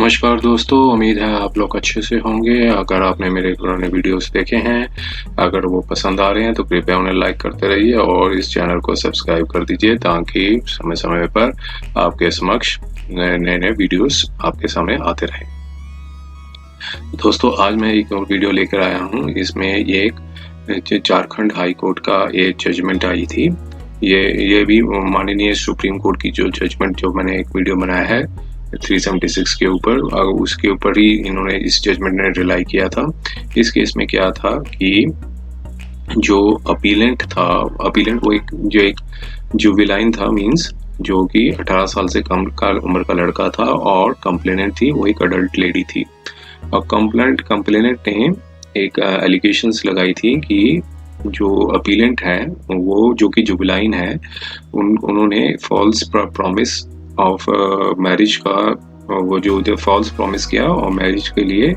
नमस्कार दोस्तों, उम्मीद है आप लोग अच्छे से होंगे। अगर आपने मेरे पुराने वीडियोस देखे हैं, अगर वो पसंद आ रहे हैं तो कृपया उन्हें लाइक करते रहिए और इस चैनल को सब्सक्राइब कर दीजिए ताकि समय-समय पर आपके समक्ष नए-नए वीडियोस आपके सामने आते रहें। दोस्तों, आज मैं एक और वीडियो लेकर आया हूँ। इसमें ये एक झारखंड हाई कोर्ट का एक जजमेंट आई थी। ये भी माननीय सुप्रीम कोर्ट की जो जजमेंट जो मैंने एक वीडियो बनाया है 376 के ऊपर, उसके ऊपर ही इन्होंने इस जजमेंट ने रिलाई किया था। इस केस में क्या था कि जो अपीलेंट वो एक जुवेनाइल था, मींस जो कि 18 साल से कम का उम्र का लड़का था, और कंप्लेनेंट थी वो एक अडल्ट लेडी थी। और कंप्लेनेंट ने एक एलिगेशंस लगाई थी कि जो अपीलेंट है वो जो कि जुवेनाइल है, उन्होंने फॉल्स प्रॉमिस ऑफ मैरिज का वो जो फॉल्स प्रॉमिस किया और मैरिज के लिए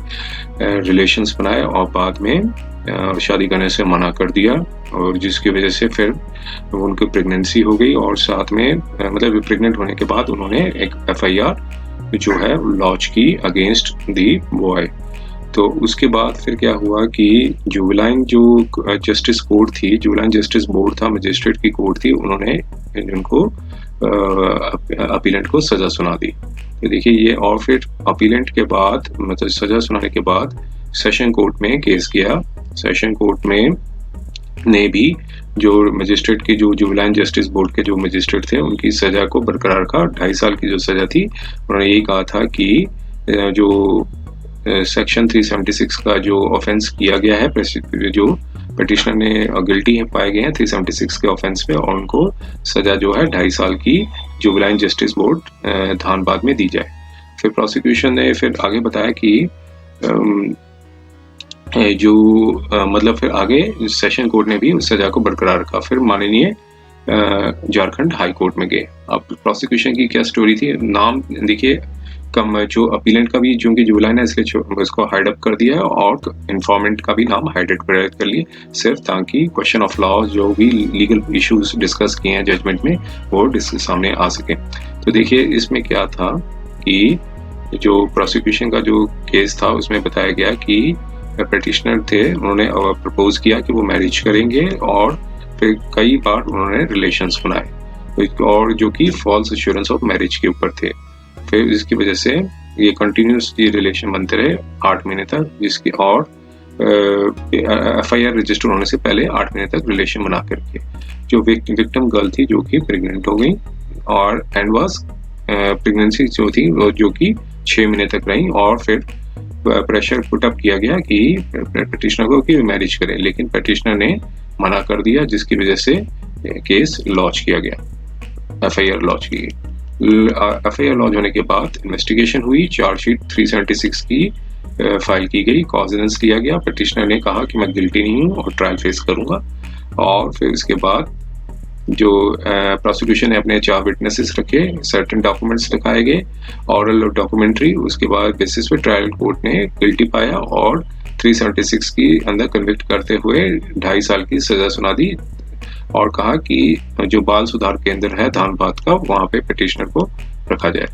रिलेशंस बनाए और बाद में शादी करने से मना कर दिया, और जिसकी वजह से फिर उनकी प्रेगनेंसी हो गई। और साथ में मतलब प्रेग्नेंट होने के बाद उन्होंने एक FIR जो है लॉन्च की अगेंस्ट दी बॉय। तो उसके बाद फिर क्या हुआ कि जुवेनाइल जो जस्टिस कोर्ट थी, जुवेनाइल जस्टिस बोर्ड था, मजिस्ट्रेट की कोर्ट थी, उन्होंने इनको अपीलेंट को सजा सुना दी। तो देखिए ये, और फिर अपीलेंट के बाद मतलब सजा सुनाने के बाद सेशन कोर्ट में केस किया। सेशन कोर्ट में ने भी जो मजिस्ट्रेट की जो जुवेनाइल जस्टिस बोर्ड के जो मजिस्ट्रेट थे उनकी सजा को बरकरार रखा। 2.5 साल की जो सजा थी, उन्होंने यही कहा था कि जो सेक्शन 376 का जो ऑफेंस किया गया है, जो पिटिशनर ने गिल्टी पाए गए हैं 376 के ऑफेंस पे, और उनको सजा जो है 2.5 साल की जुवेनाइल जस्टिस बोर्ड धानबाद में दी जाए। फिर प्रोसिक्यूशन ने फिर आगे बताया कि मतलब फिर आगे सेशन कोर्ट ने भी उस सजा को बरकरार रखा। फिर माननीय झारखंड हाई कोर्ट में गए। अब प्रोसिक्यूशन की क्या स्टोरी थी, नाम देखिए, कम जो अपीलेंट का भी जो कि जुवेनाइल है इसलिए उसको हाइड अप कर दिया है, और इन्फॉर्मेंट का भी नाम हाइड कर लिए, सिर्फ ताकि क्वेश्चन ऑफ लॉ जो भी लीगल इश्यूज डिस्कस किए हैं जजमेंट में वो सामने आ सके। तो देखिए इसमें क्या था कि जो प्रोसिक्यूशन का जो केस था उसमें बताया गया कि पिटिशनर थे, उन्होंने प्रपोज किया कि वो मैरिज करेंगे, और फिर कई बार उन्होंने रिलेशंस बनाए, और जो कि फॉल्स एश्योरेंस ऑफ मैरिज के ऊपर थे। फिर इसकी वजह से ये कंटिन्यूस ये रिलेशन बनते रहे 8 महीने तक, जिसकी और FIR रजिस्टर होने से पहले 8 महीने तक रिलेशन बना करके जो विक्टिम गर्ल थी जो कि प्रेग्नेंट हो गई, और एंड वाज प्रेगनेंसी जो थी जो कि 6 महीने तक रही, और फिर प्रेशर पुट अप किया गया कि पिटिशनर को कि मैरिज करें, लेकिन पिटिशनर ने मना कर दिया, जिसकी वजह से केस लॉन्च किया गया, FIR लॉन्च की गई। FIR लॉन्च होने के बाद इन्वेस्टिगेशन हुई, चार्जशीट 376 की फाइल की गई, कॉज लिया गया। पिटिशनर ने कहा कि मैं गिल्टी नहीं हूँ और ट्रायल फेस करूंगा, और फिर इसके बाद जो प्रोसिक्यूशन ने अपने 4 विटनेसेस रखे, सर्टेन डॉक्यूमेंट्स दिखाए गए, ऑरल और डॉक्यूमेंट्री। उसके बाद बेसिस पे ट्रायल कोर्ट ने गिल्टी पाया और 376 की अंदर कन्विक्ट करते हुए 2.5 साल की सजा सुना दी, और कहा कि जो बाल सुधार केंद्र है धानबाद का, वहां पे पिटिशनर को रखा जाए।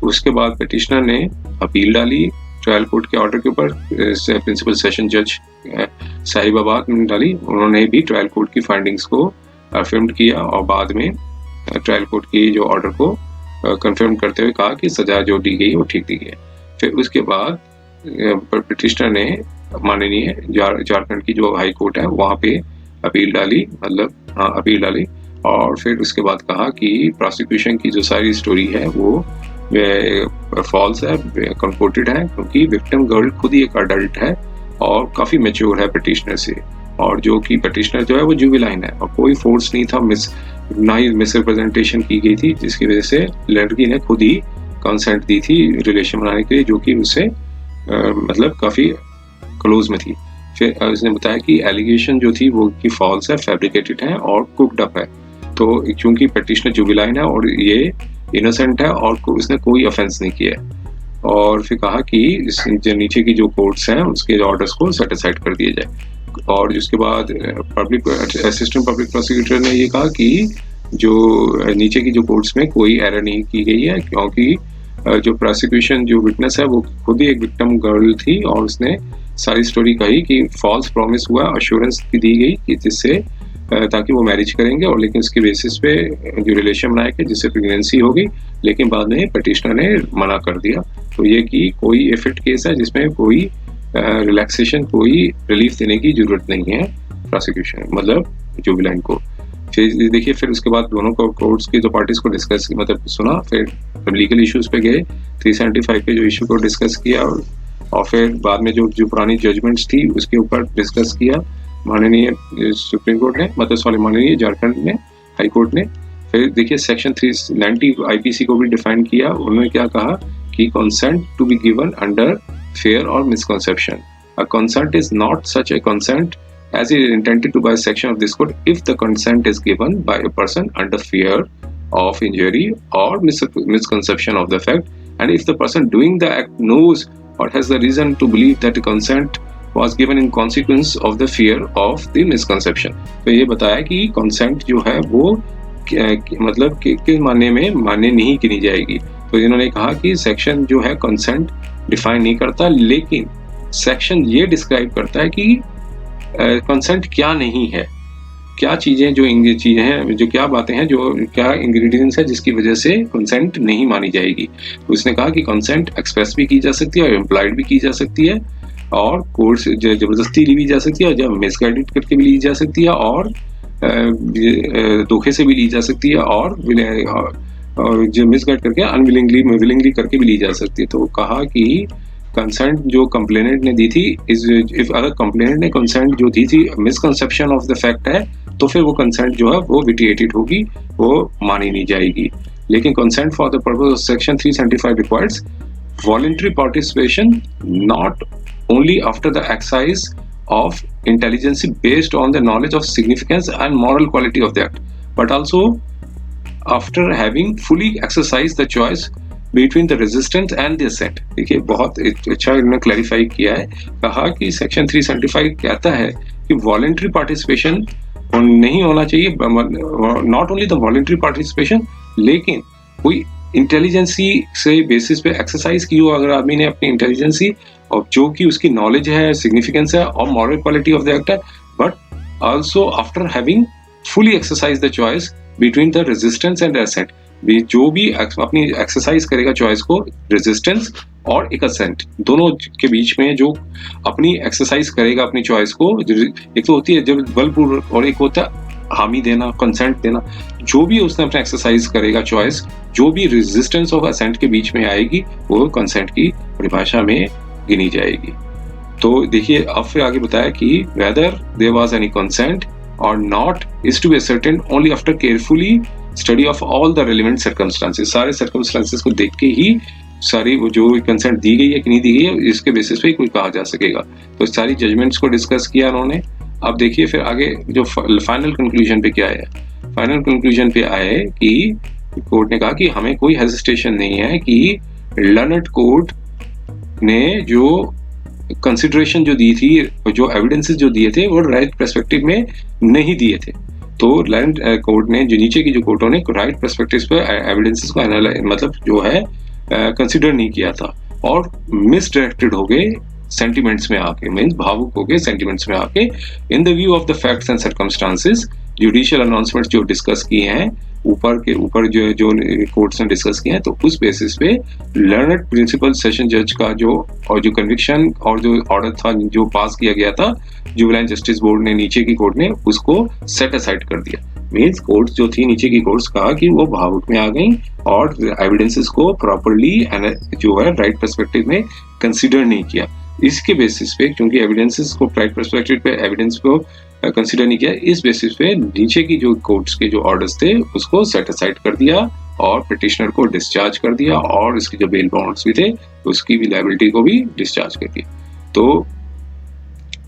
उसके बाद पिटिशनर ने अपील डाली ट्रायल कोर्ट के ऑर्डर के ऊपर, प्रिंसिपल सेशन जज साहिबाबाद ने डाली। उन्होंने भी ट्रायल कोर्ट की फाइंडिंग्स को अफर्म किया, और बाद में ट्रायल कोर्ट की जो ऑर्डर को कंफर्म करते हुए कहा कि सजा जो दी गई वो ठीक दी गई। फिर उसके बाद पिटिशनर ने माननीय झारखंड की जो हाई कोर्ट है वहाँ पे अपील डाली, और फिर उसके बाद कहा कि प्रोसिक्यूशन की जो सारी स्टोरी है वो फॉल्स है, कंपोर्टेड है, क्योंकि विक्टिम गर्ल खुद ही एक अडल्ट है और काफ़ी मैच्योर है पिटिशनर से, और जो कि पिटिशनर जो है वो जुवेनाइल है, और कोई फोर्स नहीं था, ना ही मिसरिप्रेजेंटेशन की गई थी, जिसकी वजह से लड़की ने खुद ही कंसेंट दी थी रिलेशन बनाने के लिए, जो कि उससे मतलब काफ़ी क्लोज में थी। फिर उसने बताया कि एलिगेशन जो थी वो कि फॉल्स है, फैब्रिकेटेड है और कुक्ड अप है। तो चूंकि पिटिशनर जुवेनाइल है और ये इनोसेंट है और उसने कोई ऑफेंस नहीं किया है, और फिर कहा कि इस नीचे की जो कोर्ट्स हैं उसके ऑर्डर्स को सेटिस्फाइड कर दिया जाए। और जिसके बाद असिस्टेंट पब्लिक प्रोसिक्यूटर ने ये कहा कि जो नीचे की जो कोर्ट्स में कोई एरर नहीं की गई है, क्योंकि जो प्रोसिक्यूशन जो विटनेस है वो खुद ही एक विक्टिम गर्ल थी और उसने सारी स्टोरी कही कि फॉल्स प्रॉमिस हुआ, अश्योरेंस दी गई कि जिससे ताकि वो मैरिज करेंगे, और लेकिन उसके बेसिस पे जो रिलेशन बनाया कि जिससे प्रेगनेंसी हो गई, लेकिन बाद में पिटिशनर ने मना कर दिया। तो ये कि कोई एफिट केस है जिसमें कोई रिलैक्सेशन, कोई रिलीफ देने की जरूरत नहीं है प्रोसिक्यूशन मतलब जुबिलाइन को। फिर देखिए, फिर उसके बाद दोनों को कोर्ट्स की जो पार्टीज को डिस्कस मतलब सुना, फिर लीगल इश्यूज पे गए, 375 के जो इशू को डिस्कस किया, और फिर बाद में जो पुरानी जजमेंट्स थी उसके ऊपर डिस्कस किया माननीय सुप्रीम कोर्ट ने, मतलब सॉरी माननीय झारखंड में हाई कोर्ट ने। फिर देखिए सेक्शन 390 आईपीसी को भी डिफाइन किया। उन्होंने क्या कहा कि consent to be given under fear or misconception. A consent is not such a consent as is intended to by a section of this code if the consent is given by a person under fear of injury or misconception of the fact, and if the person doing the act knows or has the reason to believe that the consent was given in consequence of the fear of the misconception. तो ये बताया कि consent जो है वो मतलब किस मायने में मान्य नहीं गिनी जाएगी। तो इन्होंने कहा कि सेक्शन जो है कंसेंट डिफाइन नहीं करता, लेकिन सेक्शन ये डिस्क्राइब करता है कि कंसेंट क्या नहीं है, क्या चीजें जो चीजें हैं, जो क्या बातें हैं, जो क्या इंग्रेडिएंट्स है जिसकी वजह से कंसेंट नहीं मानी जाएगी। तो उसने कहा कि कंसेंट एक्सप्रेस भी की जा सकती है और इम्प्लाइड भी की जा सकती है, और कोर्स जबरदस्ती ली भी जा सकती है, और जब मिसगाइडेड करके भी ली जा सकती है, और धोखे से भी ली जा सकती है, और जो मिसगाइड करके अनविलिंगली विलिंगली करके भी ली जा सकती है। तो कहा कि कंसेंट जो कंप्लेनेंट ने दी थी, इफ अगर कंप्लेनेंट ने कंसेंट जो दी थी मिसकंसेप्शन ऑफ द फैक्ट है, तो फिर वो कंसेंट जो है वो विटिएटेड होगी, वो मानी नहीं जाएगी। लेकिन consent for the purpose of section 375 requires voluntary participation not only after the exercise of intelligence based on the knowledge of significance and moral quality of the act, but also after having fully exercised the choice between the resistance and the assent। देखिए बहुत अच्छा इन्होंने clarify किया है, कहा कि section 375 कहता है कि वॉलंटरी पार्टिसिपेशन नहीं होना चाहिए, not only the voluntary participation, लेकिन कोई इंटेलिजेंसी से बेसिस पे एक्सरसाइज की हो अगर आदमी ने अपनी इंटेलिजेंसी, और जो कि उसकी नॉलेज है, सिग्निफिकेंस है और moral quality of the act है, but also after having fully exercise the choice between the resistance and assent. जो भी अपनी एक्सरसाइज करेगा चॉइस को, रेजिस्टेंस और एक असेंट दोनों के बीच में जो अपनी एक्सरसाइज करेगा अपनी चॉइस को, एक तो होती है जब बलपूर्वक और एक होता है हामी देना, कंसेंट देना। जो भी उसने अपना एक्सरसाइज करेगा चॉइस, जो भी रेजिस्टेंस और असेंट के बीच में आएगी वो कंसेंट की परिभाषा में गिनी जाएगी। तो देखिए अब फिर आगे बताया कि whether there was any consent or not is to be certain only after carefully study of all the relevant circumstances. सारे सर्कमस्टांसेस को देख के ही सारी वो जो कंसेंट दी गई है कि नहीं दी गई है इसके बेसिस पे कोई कहा जा सकेगा। तो सारी जजमेंट्स को डिस्कस किया उन्होंने। अब देखिए फिर आगे जो फाइनल कंक्लूजन पे क्या है, फाइनल कंक्लूजन पे आए कि कोर्ट ने कहा कि हमें कोई हेजिटेशन नहीं है कि लर्नड कोर्ट ने जो कंसिडरेशन जो दी थी, जो एविडेंसेस जो दिए थे वो राइट पर्सपेक्टिव में नहीं दिए थे। तो लर्नड कोर्ट ने जो नीचे की जो कोर्टों ने राइट पर्सपेक्टिव पे एविडेंसेस को मतलब जो है कंसिडर नहीं किया था और मिसडायरेक्टेड हो गए सेंटिमेंट्स में आके, मींस भावुक हो गए सेंटिमेंट्स में आके। In the view of the facts and circumstances judicial announcements जो डिस्कस किए हैं ऊपर जो कोर्ट्स ने डिस्कस किए हैं, तो उस बेसिस पे लर्नड प्रिंसिपल सेशन जज का जो कन्विक्शन और जो ऑर्डर था जो पास किया गया था जुवेनाइल जस्टिस बोर्ड ने, नीचे की कोर्ट ने उसको सेट असाइड कर दिया। मींस कोर्ट्स जो थी नीचे की कोर्ट्स कहा कि वो भावुक में आ गई और एविडेंसेस को प्रॉपरली जो है राइट पर्सपेक्टिव में कंसिडर नहीं किया। इसके बेसिस पे, क्योंकि एविडेंसेस को राइट पर्सपेक्टिव पे एविडेंस को कंसिडर नहीं किया, इस बेसिस पे नीचे की जो कोर्ट्स के जो ऑर्डर्स थे उसको सेट असाइड कर दिया और पिटिशनर को डिस्चार्ज कर दिया और इसके जो बेल बॉन्ड्स भी थे उसकी भी लायबिलिटी को भी डिस्चार्ज कर दिया। तो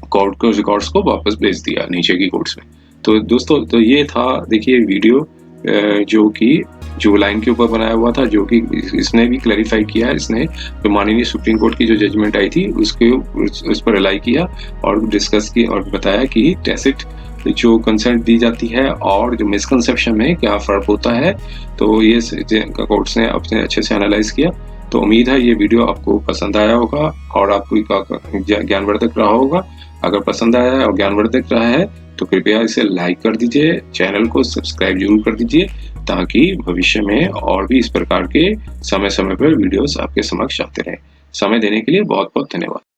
कोर्ट को रिकॉर्ड्स को वापस भेज दिया नीचे की कोर्ट्स में। तो दोस्तों तो ये था देखिए वीडियो जो कि जुवेनाइल के ऊपर बनाया हुआ था, जो कि इसने भी क्लैरिफाई किया। इसने जो माननीय सुप्रीम कोर्ट की जो जजमेंट आई थी उसके उस पर रिलाई किया और डिस्कस किया और बताया कि टैसिट जो कंसेंट दी जाती है और जो मिसकंसेप्शन में क्या फर्क होता है। तो ये कोर्ट्स ने अपने अच्छे से एनालाइज किया। तो उम्मीद है ये वीडियो आपको पसंद आया होगा और आपको ज्ञानवर्धक रहा होगा। अगर पसंद आया है और ज्ञानवर्धक रहा है तो कृपया इसे लाइक कर दीजिए, चैनल को सब्सक्राइब जरूर कर दीजिए, ताकि भविष्य में और भी इस प्रकार के समय-समय पर वीडियोस आपके समक्ष आते रहें। समय देने के लिए बहुत-बहुत धन्यवाद।